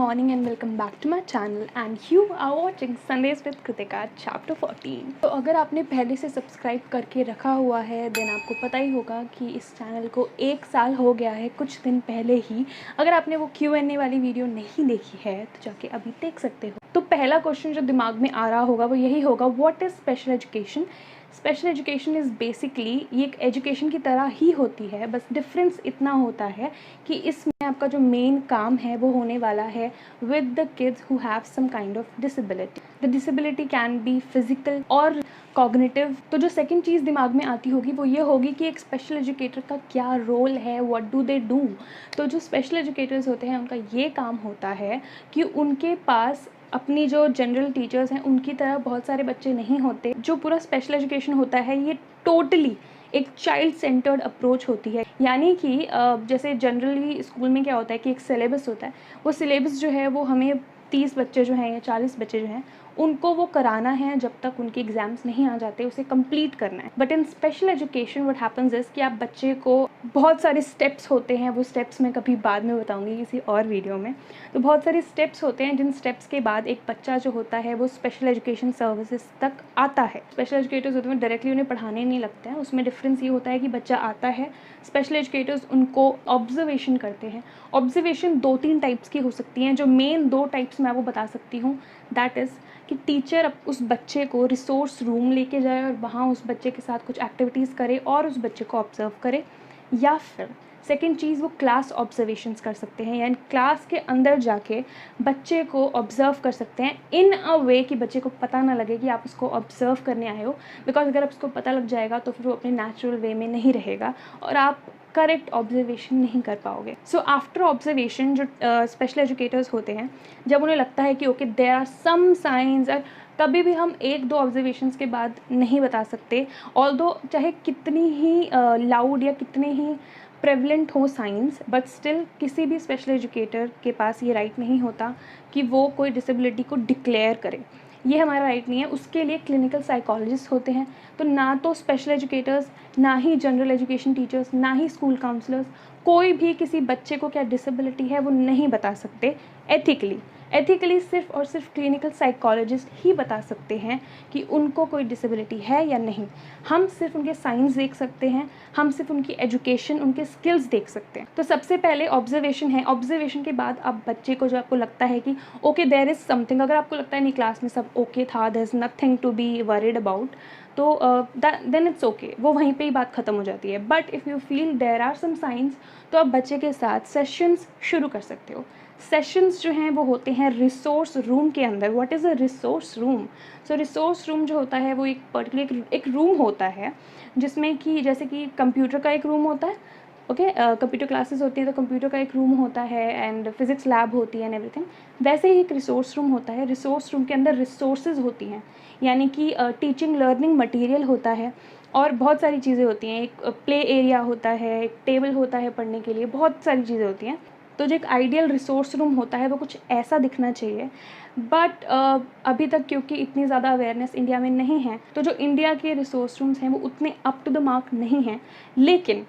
morning and welcome back to my channel and you are watching Sundays with Kritika chapter 14। तो अगर आपने पहले से सब्सक्राइब करके रखा हुआ है देन आपको पता ही होगा कि इस चैनल को 1 साल हो गया है कुछ दिन पहले ही। अगर आपने वो Q&A वाली वीडियो नहीं देखी है तो जाके अभी देख सकते हो। तो पहला क्वेश्चन जो दिमाग में आ रहा होगा वो यही होगा, what is special education. Special education is basically ये एक एजुकेशन की तरह ही होती है, बस डिफरेंस इतना होता है कि इसमें आपका जो मेन काम है वो होने वाला है with the kids who have some kind of disability. The disability can be physical और कॉग्निटिव। तो जो सेकंड चीज़ दिमाग में आती होगी वो ये होगी कि एक स्पेशल एजुकेटर का क्या रोल है, व्हाट डू दे डू। तो जो स्पेशल एजुकेटर्स होते हैं उनका ये काम होता है कि उनके पास अपनी जो जनरल टीचर्स हैं उनकी तरह बहुत सारे बच्चे नहीं होते। जो पूरा स्पेशल एजुकेशन होता है ये टोटली एक चाइल्ड सेंटर्ड अप्रोच होती है। यानी कि जैसे जनरली स्कूल में क्या होता है कि एक सिलेबस होता है, वो सिलेबस जो है वो हमें 30 बच्चे जो हैं या 40 बच्चे जो हैं उनको वो कराना है जब तक उनके एग्ज़ाम्स नहीं आ जाते, उसे कंप्लीट करना है। But in special education what happens is कि आप बच्चे को बहुत सारे स्टेप्स होते हैं, वो स्टेप्स मैं कभी बाद में बताऊंगी किसी और वीडियो में। तो बहुत सारे स्टेप्स होते हैं जिन स्टेप्स के बाद एक बच्चा जो होता है वो स्पेशल एजुकेशन सर्विसेज तक आता है। स्पेशल एजुकेटर्स होते हैं डायरेक्टली उन्हें पढ़ाने नहीं लगते हैं, उसमें डिफरेंस ये होता है कि बच्चा आता है, स्पेशल एजुकेटर्स उनको ऑब्जर्वेशन करते हैं। ऑब्जर्वेशन 2-3 टाइप्स की हो सकती हैं, जो मेन 2 टाइप्स मैं वो बता सकती हूँ। दैट इज़ कि टीचर उस बच्चे को रिसोर्स रूम लेके जाए और वहाँ उस बच्चे के साथ कुछ एक्टिविटीज़ करे और उस बच्चे को ऑब्जर्व करे, या फिर सेकेंड चीज़ वो क्लास ऑब्जर्वेशंस कर सकते हैं, यानी क्लास के अंदर जाके बच्चे को ऑब्जर्व कर सकते हैं इन अ वे कि बच्चे को पता ना लगे कि आप उसको ऑब्जर्व करने आए हो। बिकॉज अगर उसको पता लग जाएगा तो फिर वो अपने नेचुरल वे में नहीं रहेगा और आप करेक्ट ऑब्जर्वेशन नहीं कर पाओगे। सो आफ्टर ऑब्जर्वेशन जो स्पेशल एजुकेटर्स होते हैं, जब उन्हें लगता है कि okay there are some signs, और कभी भी हम 1-2 ऑब्जर्वेशंस के बाद नहीं बता सकते, ऑल्दो चाहे कितनी ही लाउड या कितने ही प्रेवलेंट हो साइंस, बट स्टिल किसी भी स्पेशल एजुकेटर के पास ये राइट नहीं होता कि वो कोई डिसेबिलिटी को डिक्लेयर करे। ये हमारा राइट नहीं है। उसके लिए क्लिनिकल साइकोलॉजिस्ट होते हैं। तो ना तो स्पेशल एजुकेटर्स, ना ही जनरल एजुकेशन टीचर्स, ना ही स्कूल काउंसलर्स, कोई भी किसी बच्चे को क्या डिसेबिलिटी है वो नहीं बता सकते एथिकली सिर्फ और सिर्फ क्लिनिकल साइकोलॉजिस्ट ही बता सकते हैं कि उनको कोई डिसेबिलिटी है या नहीं। हम सिर्फ उनके साइंस देख सकते हैं, हम सिर्फ उनकी एजुकेशन, उनके स्किल्स देख सकते हैं। तो सबसे पहले ऑब्जर्वेशन है। ऑब्जर्वेशन के बाद आप बच्चे को जो आपको लगता है कि ओके देयर इज़ समथिंग, अगर आपको लगता है नहीं क्लास में सब ओके था, there is nothing to be worried about, तो देन इट्स ओके, वो वहीं पे ही बात ख़त्म हो जाती है। But if you feel there are some signs तो आप बच्चे के साथ सेशंस शुरू कर सकते हो। सेशंस जो हैं वो होते हैं रिसोर्स रूम के अंदर। What is a resource room? So resource room जो होता है वो एक पर्टिकुलर एक रूम होता है जिसमें कि जैसे कि कंप्यूटर का एक रूम होता है, ओके, कंप्यूटर क्लासेस होती हैं तो कंप्यूटर का एक रूम होता है एंड फिज़िक्स लैब होती है एंड एवरीथिंग। वैसे ही एक रिसोर्स रूम होता है। रिसोर्स रूम के अंदर रिसोर्सेज होती हैं, यानी कि टीचिंग लर्निंग मटेरियल होता है और बहुत सारी चीज़ें होती हैं। एक प्ले एरिया होता है, एक टेबल होता है पढ़ने के लिए, बहुत सारी चीज़ें होती हैं। तो जो एक आइडियल रिसोर्स रूम होता है वो कुछ ऐसा दिखना चाहिए। बट अभी तक क्योंकि इतनी ज़्यादा अवेयरनेस इंडिया में नहीं है तो जो इंडिया के रिसोर्स रूम्स हैं वो उतने अप टू द मार्क नहीं हैं, लेकिन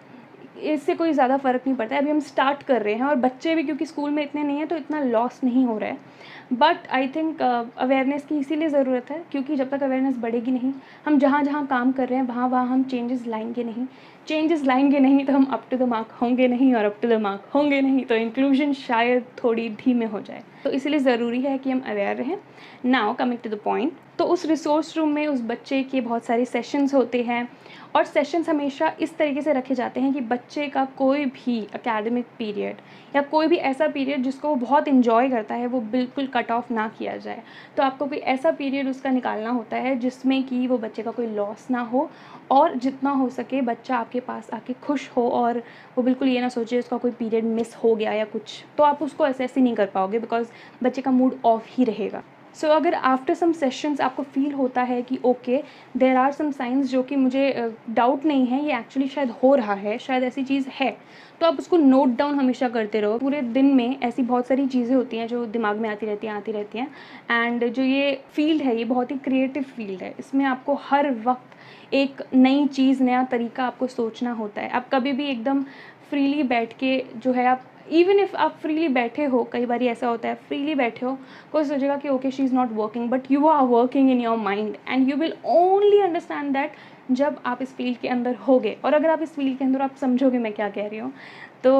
इससे कोई ज़्यादा फ़र्क नहीं पड़ता है। अभी हम स्टार्ट कर रहे हैं और बच्चे भी क्योंकि स्कूल में इतने नहीं हैं तो इतना लॉस नहीं हो रहा है। बट आई थिंक अवेयरनेस की इसीलिए ज़रूरत है क्योंकि जब तक अवेयरनेस बढ़ेगी नहीं, हम जहाँ जहाँ काम कर रहे हैं वहाँ वहाँ हम चेंजेस लाएंगे नहीं तो हम अप टू द मार्क होंगे नहीं, और अप टू द मार्क होंगे नहीं तो इंक्लूजन शायद थोड़ी धीमे हो जाए। तो इसलिए ज़रूरी है कि हम अवेयर रहें। Now coming to the point, तो उस रिसोर्स रूम में उस बच्चे के बहुत सारे सेशंस होते हैं और सेशंस हमेशा इस तरीके से रखे जाते हैं कि बच्चे का कोई भी एकेडमिक पीरियड या कोई भी ऐसा पीरियड जिसको वो बहुत इन्जॉय करता है वो बिल्कुल कट ऑफ ना किया जाए। तो आपको कोई ऐसा पीरियड उसका निकालना होता है जिसमें कि वो बच्चे का कोई लॉस ना हो और जितना हो सके बच्चा आपके पास आके खुश हो और वो बिल्कुल ये ना सोचे उसका कोई पीरियड मिस हो गया या कुछ। तो आप उसको ऐसे नहीं कर पाओगे बिकॉज बच्चे का मूड ऑफ ही रहेगा। सो अगर आफ्टर सम सेशंस आपको फील होता है कि okay there are some signs जो कि मुझे डाउट नहीं है, ये एक्चुअली शायद हो रहा है, शायद ऐसी चीज़ है, तो आप उसको नोट डाउन हमेशा करते रहो। पूरे दिन में ऐसी बहुत सारी चीज़ें होती हैं जो दिमाग में आती रहती हैं एंड जो ये फील्ड है ये बहुत ही क्रिएटिव फील्ड है। इसमें आपको हर वक्त एक नई चीज़, नया तरीका आपको सोचना होता है। आप कभी भी एकदम फ्रीली बैठ के जो है आप इवन इफ़ आप फ्रीली बैठे हो, कई बार ऐसा होता है फ्रीली बैठे हो, कोई सोचेगा कि okay she is not working, but you are working in your mind and you will only understand that जब आप इस फील्ड के अंदर होगे। और अगर आप इस फील्ड के अंदर, आप समझोगे मैं क्या कह रही हूँ। तो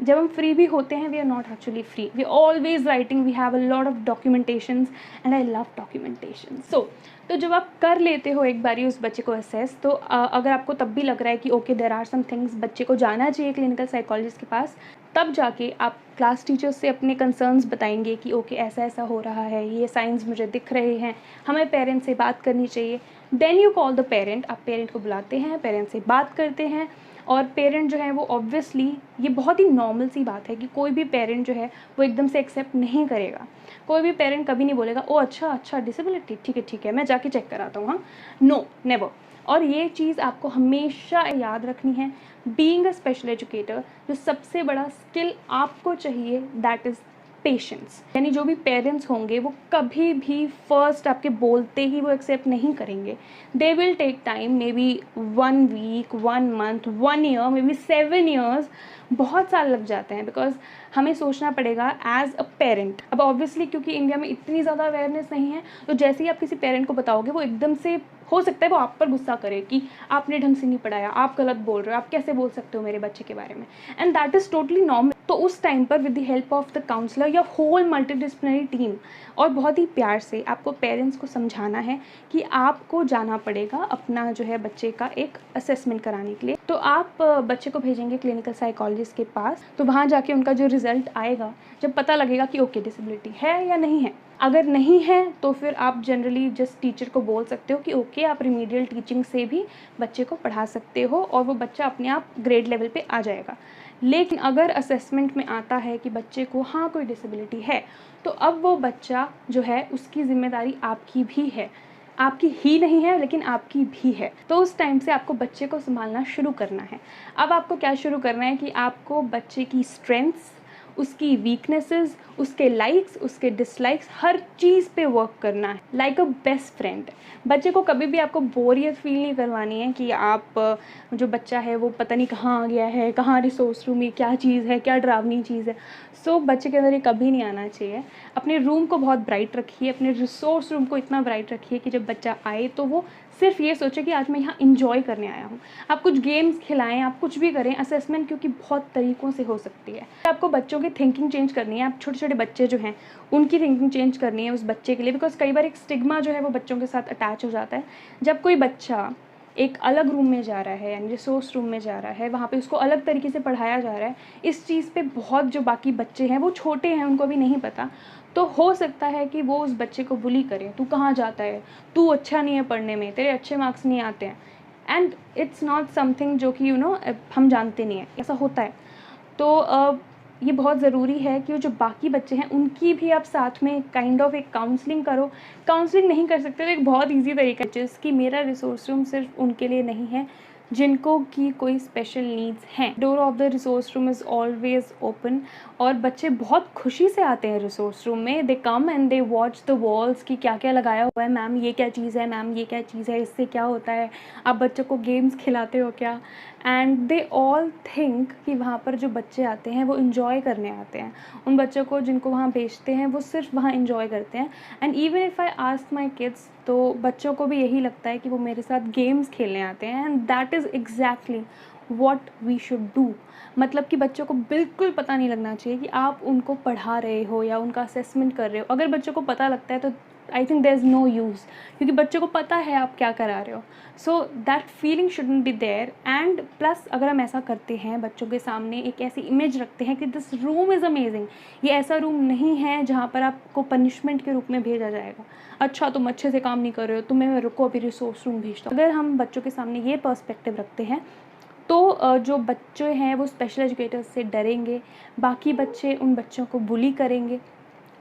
जब हम फ्री भी होते हैं, we are not actually free, we always writing, we have a lot of documentations and I love documentation. So तो जब आप कर लेते हो एक बारी उस बच्चे को असेस, तो अगर आपको तब भी लग रहा है कि okay there are some things, बच्चे को जाना चाहिए क्लिनिकल साइकोलॉजिस्ट के पास, तब जाके आप क्लास टीचर्स से अपने कंसर्न्स बताएंगे कि ओके ऐसा ऐसा हो रहा है, ये साइंस मुझे दिख रहे हैं, हमें पेरेंट्स से बात करनी चाहिए। Then you call the parent, आप पेरेंट को बुलाते हैं, पेरेंट्स से बात करते हैं। और पेरेंट जो है वो ऑब्वियसली, ये बहुत ही नॉर्मल सी बात है कि कोई भी पेरेंट जो है वो एकदम से एक्सेप्ट नहीं करेगा। कोई भी पेरेंट कभी नहीं बोलेगा ओ अच्छा डिसेबिलिटी, ठीक है मैं जाके चेक कराता हूँ। हाँ, नो, नेवर। और ये चीज़ आपको हमेशा याद रखनी है, बीइंग अ स्पेशल एजुकेटर जो सबसे बड़ा स्किल आपको चाहिए दैट इज़ पेशेंस। यानी जो भी पेरेंट्स होंगे वो कभी भी फर्स्ट आपके बोलते ही वो एक्सेप्ट नहीं करेंगे। They will take time, maybe 1 week, 1 month, 1 year, maybe 7 years, बहुत साल लग जाते हैं। बिकॉज हमें सोचना पड़ेगा एज अ पेरेंट। अब ऑब्वियसली क्योंकि इंडिया में इतनी ज़्यादा अवेयरनेस नहीं है, तो जैसे ही आप किसी पेरेंट को बताओगे वो एकदम से, हो सकता है वो आप पर गुस्सा करे कि आपने ढंग से नहीं पढ़ाया, आप गलत बोल रहे हो, आप कैसे बोल सकते हो मेरे बच्चे के बारे में, and that is totally normal. तो उस टाइम पर with the help of the counsellor या होल मल्टीडिसिप्लिनरी टीम, और बहुत ही प्यार से आपको पेरेंट्स को समझाना है कि आपको जाना पड़ेगा अपना जो है बच्चे का एक असेसमेंट कराने के लिए। तो आप बच्चे को भेजेंगे क्लिनिकल साइकोलॉजिस्ट के पास, तो वहाँ जाके उनका जो रिजल्ट आएगा, जब पता लगेगा कि ओके डिसेबिलिटी है या नहीं है। अगर नहीं है तो फिर आप जनरली जस्ट टीचर को बोल सकते हो कि ओके आप रिमीडियल टीचिंग से भी बच्चे को पढ़ा सकते हो और वो बच्चा अपने आप ग्रेड लेवल पे आ जाएगा। लेकिन अगर असेसमेंट में आता है कि बच्चे को हाँ कोई डिसेबिलिटी है, तो अब वो बच्चा जो है उसकी जिम्मेदारी आपकी भी है, आपकी ही नहीं है लेकिन आपकी भी है। तो उस टाइम से आपको बच्चे को संभालना शुरू करना है। अब आपको क्या शुरू करना है कि आपको बच्चे की स्ट्रेंथ्स, उसकी वीकनेसेस, उसके लाइक्स, उसके डिसलाइक्स, हर चीज़ पे वर्क करना है लाइक अ बेस्ट फ्रेंड। बच्चे को कभी भी आपको बोरियत फील नहीं करवानी है कि आप जो बच्चा है वो पता नहीं कहाँ आ गया है, कहाँ रिसोर्स रूम में क्या चीज़ है, क्या डरावनी चीज़ है। सो बच्चे के अंदर ये कभी नहीं आना चाहिए। अपने रूम को बहुत ब्राइट रखिए, अपने रिसोर्स रूम को इतना ब्राइट रखिए कि जब बच्चा आए तो वो सिर्फ ये सोचे कि आज मैं यहाँ इंजॉय करने आया हूँ। आप कुछ गेम्स खिलाएं, आप कुछ भी करें। असेसमेंट क्योंकि बहुत तरीक़ों से हो सकती है। आपको बच्चों की थिंकिंग चेंज करनी है। आप छोटे छोटे बच्चे जो हैं उनकी थिंकिंग चेंज करनी है उस बच्चे के लिए। बिकॉज कई बार एक स्टिग्मा जो है वो बच्चों के साथ अटैच हो जाता है। जब कोई बच्चा एक अलग रूम में जा रहा है, यानी रिसोर्स रूम में जा रहा है, वहाँ पे उसको अलग तरीके से पढ़ाया जा रहा है, इस चीज़ पे बहुत जो बाकी बच्चे हैं वो छोटे हैं, उनको भी नहीं पता, तो हो सकता है कि वो उस बच्चे को बुली करे, तू कहाँ जाता है, तू अच्छा नहीं है पढ़ने में, तेरे अच्छे मार्क्स नहीं आते हैं। एंड इट्स नॉट समथिंग जो कि हम जानते नहीं हैं, ऐसा होता है। तो ये बहुत ज़रूरी है कि जो बाकी बच्चे हैं उनकी भी आप साथ में काइंड ऑफ एक काउंसलिंग करो। काउंसलिंग नहीं कर सकते तो एक बहुत इजी तरीका है जिसकी मेरा रिसोर्स रूम सिर्फ उनके लिए नहीं है जिनको की कोई स्पेशल नीड्स हैं। Door of the resource room is always open और बच्चे बहुत खुशी से आते हैं रिसोर्स रूम में। They come and they watch the walls कि क्या क्या लगाया हुआ है, मैम ये क्या चीज़ है, मैम ये क्या चीज़ है, इससे क्या होता है, आप बच्चों को गेम्स खिलाते हो क्या। एंड दे ऑल थिंक कि वहाँ पर जो बच्चे आते हैं वो इन्जॉय करने आते हैं। उन बच्चों को जिनको वहाँ भेजते हैं वो सिर्फ वहाँ इन्जॉय करते हैं। And even if I ask my kids, तो बच्चों को भी यही लगता है कि वो मेरे साथ गेम्स खेलने आते हैं। And that is exactly what we should do. मतलब कि बच्चों को बिल्कुल पता नहीं लगना चाहिए कि आप उनको पढ़ा रहे हो या उनका असेसमेंट कर रहे हो। अगर बच्चों को पता लगता है तो I think there is no use, क्योंकि बच्चों को पता है आप क्या करा रहे हो। So that feeling shouldn't be there. And plus अगर हम ऐसा करते हैं, बच्चों के सामने एक ऐसी इमेज रखते हैं कि दिस रूम इज़ अमेजिंग, ये ऐसा रूम नहीं है जहाँ पर आपको पनिशमेंट के रूप में भेजा जाएगा, अच्छा तुम अच्छे से काम नहीं कर रहे हो, तुम्हें रुको अभी रिसोर्स रूम भेजता हूँ। अगर हम बच्चों के सामने ये पर्सपेक्टिव रखते हैं तो जो बच्चे हैं वो स्पेशल एजुकेटर्स से डरेंगे, बाकी बच्चे उन बच्चों को बुली करेंगे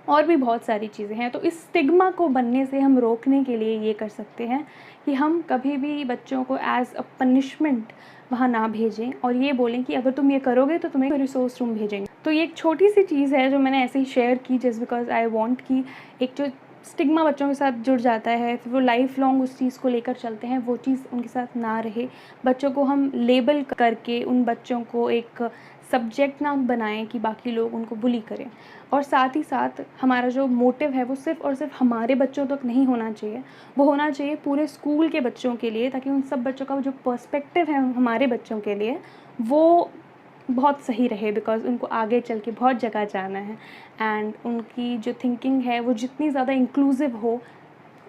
और भी बहुत सारी चीज़ें हैं। तो इस स्टिग्मा को बनने से हम रोकने के लिए ये कर सकते हैं कि हम कभी भी बच्चों को एज अ पनिशमेंट वहाँ ना भेजें और ये बोलें कि अगर तुम ये करोगे तो तुम्हें रिसोर्स रूम भेजेंगे। तो ये एक छोटी सी चीज़ है जो मैंने ऐसे ही शेयर की जस्ट बिकॉज आई वांट कि एक जो स्टिग्मा बच्चों के साथ जुड़ जाता है, फिर वो लाइफ लॉन्ग उस चीज़ को लेकर चलते हैं, वो चीज़ उनके साथ ना रहे। बच्चों को हम लेबल करके उन बच्चों को एक सब्जेक्ट ना बनाएं कि बाकी लोग उनको बुली करें। और साथ ही साथ हमारा जो मोटिव है वो सिर्फ़ और सिर्फ हमारे बच्चों तक नहीं होना चाहिए, वो होना चाहिए पूरे स्कूल के बच्चों के लिए, ताकि उन सब बच्चों का जो पर्सपेक्टिव है हमारे बच्चों के लिए वो बहुत सही रहे, बिकॉज़ उनको आगे चल के बहुत जगह जाना है। एंड उनकी जो थिंकिंग है वो जितनी ज़्यादा इंक्लूसिव हो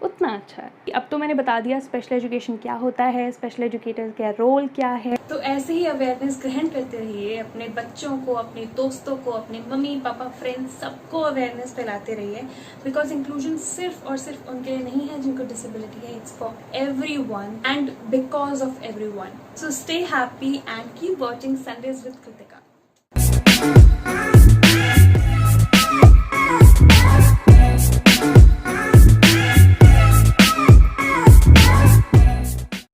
उतना अच्छा है। अब तो मैंने बता दिया स्पेशल एजुकेशन क्या होता है, स्पेशल एजुकेटर का रोल क्या है। तो ऐसे ही अवेयरनेस ग्रहण करते रहिए, अपने बच्चों को, अपने दोस्तों को, अपने मम्मी पापा फ्रेंड्स सबको अवेयरनेस फैलाते रहिए, बिकॉज इंक्लूजन सिर्फ और सिर्फ उनके लिए नहीं है जिनको डिसेबिलिटी है, it's for everyone and because of everyone. So stay happy and keep watching Sundays with Kritika.